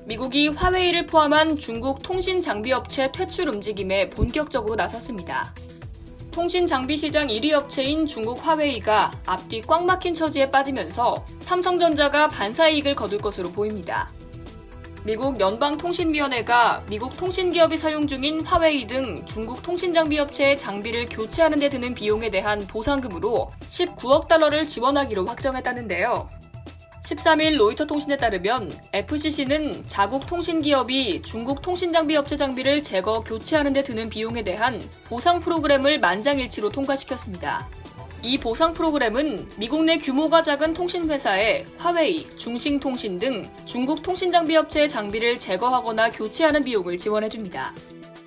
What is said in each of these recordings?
미국이 화웨이를 포함한 중국 통신 장비 업체 퇴출 움직임에 본격적으로 나섰습니다. 통신 장비 시장 1위 업체인 중국 화웨이가 앞뒤 꽉 막힌 처지에 빠지면서 삼성전자가 반사이익을 거둘 것으로 보입니다. 미국 연방통신위원회가 미국 통신기업이 사용 중인 화웨이 등 중국 통신장비 업체의 장비를 교체하는 데 드는 비용에 대한 보상금으로 19억 달러를 지원하기로 확정했다는데요. 13일 로이터 통신에 따르면 FCC는 자국 통신기업이 중국 통신장비 업체 장비를 제거 교체하는 데 드는 비용에 대한 보상 프로그램을 만장일치로 통과시켰습니다. 이 보상 프로그램은 미국 내 규모가 작은 통신회사에 화웨이, 중싱통신 등 중국 통신장비 업체의 장비를 제거하거나 교체하는 비용을 지원해줍니다.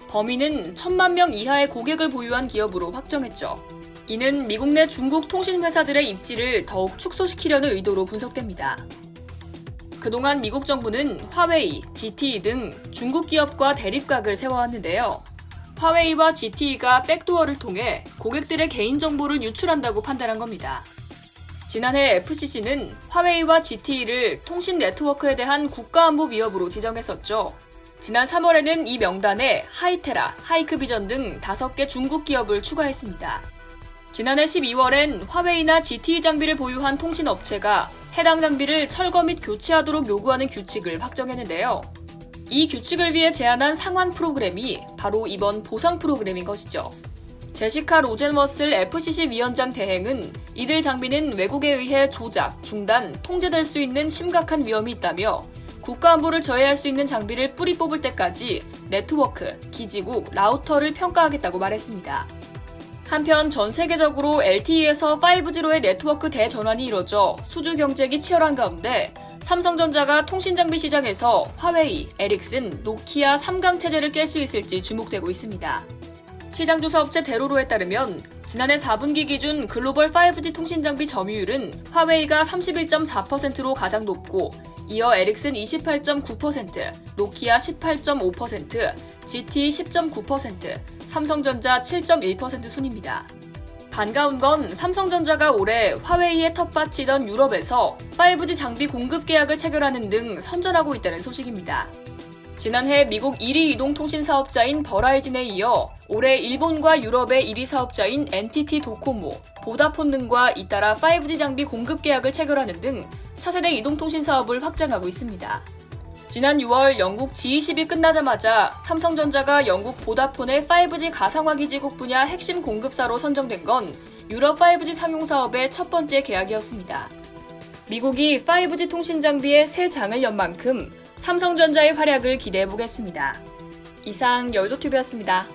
범위는 1,000만 명 이하의 고객을 보유한 기업으로 확정했죠. 이는 미국 내 중국 통신회사들의 입지를 더욱 축소시키려는 의도로 분석됩니다. 그동안 미국 정부는 화웨이, ZTE 등 중국 기업과 대립각을 세워왔는데요. 화웨이와 ZTE가 백도어를 통해 고객들의 개인정보를 유출한다고 판단한 겁니다. 지난해 FCC는 화웨이와 ZTE를 통신 네트워크에 대한 국가안보 위협으로 지정했었죠. 지난 3월에는 이 명단에 하이테라, 하이크비전 등 5개 중국 기업을 추가했습니다. 지난해 12월엔 화웨이나 ZTE 장비를 보유한 통신업체가 해당 장비를 철거 및 교체하도록 요구하는 규칙을 확정했는데요. 이 규칙을 위해 제안한 상환 프로그램이 바로 이번 보상 프로그램인 것이죠. 제시카 로젠워슬 FCC 위원장 대행은 이들 장비는 외국에 의해 조작, 중단, 통제될 수 있는 심각한 위험이 있다며 국가안보를 저해할 수 있는 장비를 뿌리 뽑을 때까지 네트워크, 기지국, 라우터를 평가하겠다고 말했습니다. 한편 전 세계적으로 LTE에서 5G로의 네트워크 대전환이 이뤄져 수주 경쟁이 치열한 가운데 삼성전자가 통신장비 시장에서 화웨이, 에릭슨, 노키아 3강 체제를 깰 수 있을지 주목되고 있습니다. 시장조사 업체 데로로에 따르면 지난해 4분기 기준 글로벌 5G 통신장비 점유율은 화웨이가 31.4%로 가장 높고 이어 에릭슨 28.9%, 노키아 18.5%, ZTE 10.9%, 삼성전자 7.1% 순입니다. 반가운 건 삼성전자가 올해 화웨이의 텃밭이던 유럽에서 5G 장비 공급 계약을 체결하는 등 선전하고 있다는 소식입니다. 지난해 미국 1위 이동통신 사업자인 버라이즌에 이어 올해 일본과 유럽의 1위 사업자인 NTT 도코모, 보다폰 등과 잇따라 5G 장비 공급 계약을 체결하는 등 차세대 이동통신 사업을 확장하고 있습니다. 지난 6월 영국 G20이 끝나자마자 삼성전자가 영국 보다폰의 5G 가상화 기지국 분야 핵심 공급사로 선정된 건 유럽 5G 상용 사업의 첫 번째 계약이었습니다. 미국이 5G 통신 장비에 새 장을 연 만큼 삼성전자의 활약을 기대해보겠습니다. 이상 여의도TV였습니다.